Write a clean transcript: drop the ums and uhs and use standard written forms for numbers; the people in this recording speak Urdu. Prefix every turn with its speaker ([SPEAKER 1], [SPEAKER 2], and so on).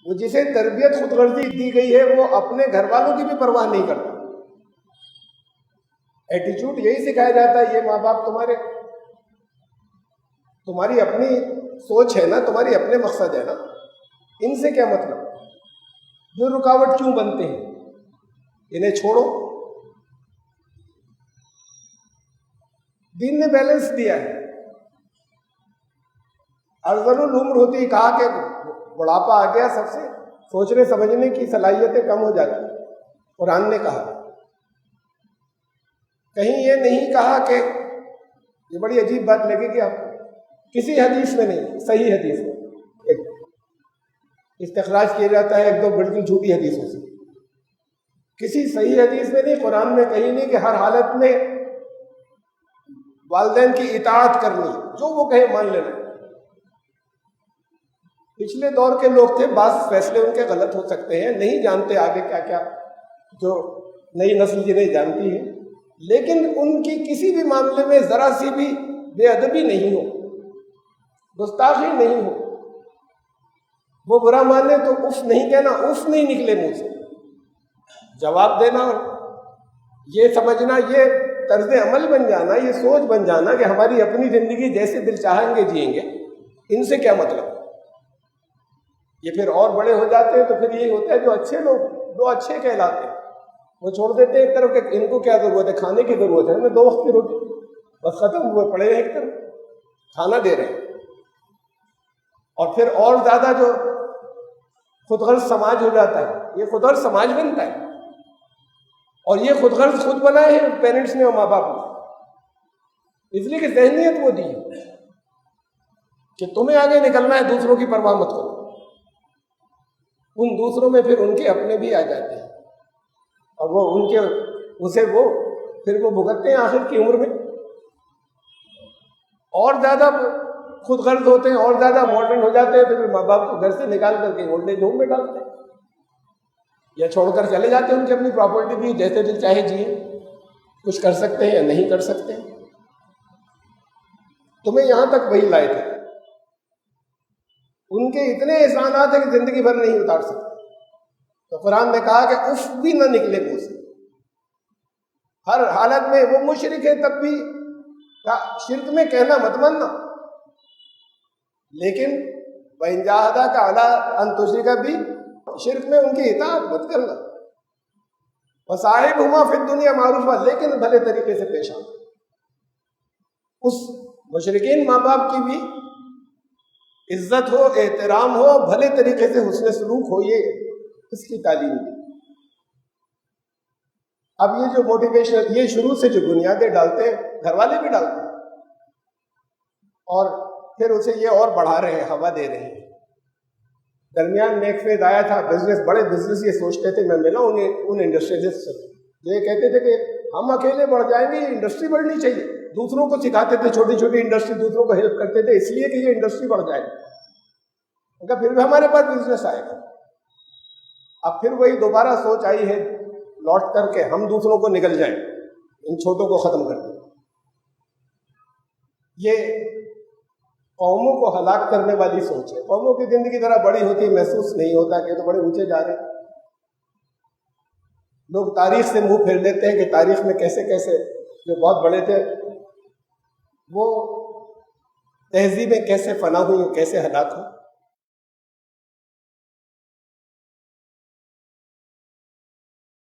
[SPEAKER 1] وہ جسے تربیت خود غرضی دی گئی ہے وہ اپنے گھر والوں کی بھی پرواہ نہیں کرتا. ایٹیچیوڈ یہی سکھایا جاتا ہے. یہ ماں باپ تمہاری اپنی سوچ ہے نا, تمہاری اپنے مقصد ہے نا, ان سے کیا مطلب, جو رکاوٹ کیوں بنتے ہیں, انہیں چھوڑو. دین نے بیلنس دیا ہے. ارذل العمر ہوتی, کہا کہ بڑھاپا آ گیا, سب سے سوچنے سمجھنے کی صلاحیتیں کم ہو جاتی. قرآن نے کہا, کہیں یہ نہیں کہا کہ, یہ بڑی عجیب بات لگے گی آپ کو, کسی حدیث میں نہیں, صحیح حدیث میں ایک استخراج کیا جاتا ہے ایک دو بالکل جھوٹی حدیثوں سے, کسی صحیح حدیث میں نہیں, قرآن میں کہیں نہیں کہ ہر حالت میں والدین کی اطاعت کرنی, جو وہ کہے مان لینا. پچھلے دور کے لوگ تھے, بعض فیصلے ان کے غلط ہو سکتے ہیں, نہیں جانتے آگے کیا کیا, جو نئی نسل جنہیں جانتی ہے, لیکن ان کی کسی بھی معاملے میں ذرا سی بھی بے ادبی نہیں ہو, گستاخی نہیں ہو. وہ برا مانے تو اف نہیں کہنا, اف نہیں نکلے منہ سے, جواب دینا, یہ سمجھنا, یہ طرز عمل بن جانا, یہ سوچ بن جانا کہ ہماری اپنی زندگی جیسے دل چاہیں گے جئیں گے, ان سے کیا مطلب. یہ پھر اور بڑے ہو جاتے ہیں تو پھر یہی ہوتا ہے, جو اچھے لوگ, دو اچھے کہلاتے ہیں, وہ چھوڑ دیتے ہیں ایک طرف کہ ان کو کیا ضرورت ہے, کھانے کی ضرورت ہے, ہمیں 2 وقت کی روٹی, بس ختم ہوئے, پڑے ہیں ایک طرف, کھانا دے رہے ہیں. اور پھر اور زیادہ جو خود غرض سماج ہو جاتا ہے, یہ خود غرض سماج بنتا ہے, اور یہ خود غرض خود بنائے ہیں پیرنٹس نے اور ماں باپ نے, اس لیے کہ ذہنیت وہ دی کہ تمہیں آگے نکلنا ہے, دوسروں کی پرواہ مت کرو. ان دوسروں میں پھر ان کے اپنے بھی آ جاتے ہیں, اور وہ ان کے اسے وہ پھر وہ بھگتتے ہیں آخر کی عمر میں. اور زیادہ خود غرض ہوتے ہیں, اور زیادہ ماڈرن ہو جاتے ہیں, تو پھر ماں باپ کو گھر سے نکال کر کے اولڈ ایج ہوم میں ڈالتے ہیں, یا چھوڑ کر چلے جاتے ہیں. ان کی اپنی پراپرٹی بھی, جیسے دل چاہے جیے, کچھ کر سکتے ہیں یا نہیں کر سکتے ہیں. تمہیں یہاں تک وہی لائے تھے, ان کے اتنے احسانات ہیں کہ زندگی بھر نہیں اتار سکتے. تو قرآن نے کہا کہ اف بھی نہ نکلے منہ سے, ہر حالت میں. وہ مشرک ہے تب بھی شرک میں کہنا مت ماننا, لیکن وَإِن جَاهَدَاكَ عَلَىٰ أَن تُشْرِكَ بِي, شرک میں ان کی اطاعت مت کرنا. وَصَاحِبْهُمَا فِي الدُّنْيَا مَعْرُوفًا, لیکن بھلے طریقے سے پیش آنا. اس مشرکین ماں باپ کی بھی عزت ہو, احترام ہو, بھلے طریقے سے حسن سلوک ہو, یہ اس کی تعلیم دی. اب یہ جو موٹیویشنل, یہ شروع سے جو بنیادیں ڈالتے ہیں, گھر والے بھی ڈالتے ہیں, اور پھر اسے یہ اور بڑھا رہے ہیں, ہوا دے رہے ہیں. درمیان میں ایک فیز آیا تھا, بزنس, بڑے بزنس یہ سوچتے تھے, میں ملا ان انڈسٹریلسٹ سے, جو یہ کہتے تھے کہ ہم اکیلے بڑھ جائیں گے, یہ انڈسٹری بڑھنی چاہیے. دوسروں کو سکھاتے تھے, چھوٹی چھوٹی انڈسٹری, دوسروں کو ہیلپ کرتے تھے, اس لیے کہ یہ انڈسٹری بڑھ جائے. ان کا پھر بھی ہمارے پاس بزنس آئے گا. اب پھر وہی دوبارہ سوچ آئی ہے لوٹ کر کے, ہم دوسروں کو نکل جائیں, ان چھوٹوں کو ختم کر دیں. یہ قوموں کو ہلاک کرنے والی سوچ ہے. قوموں کی زندگی ذرا بڑی ہوتی ہے, محسوس نہیں ہوتا کہ تو بڑے اونچے جا رہے ہیں. لوگ تاریخ سے منہ پھیر لیتے ہیں کہ تاریخ میں کیسے کیسے جو بہت بڑے تھے وہ تہذیبیں کیسے فنا ہوئی, کیسے ہلاک ہوئی.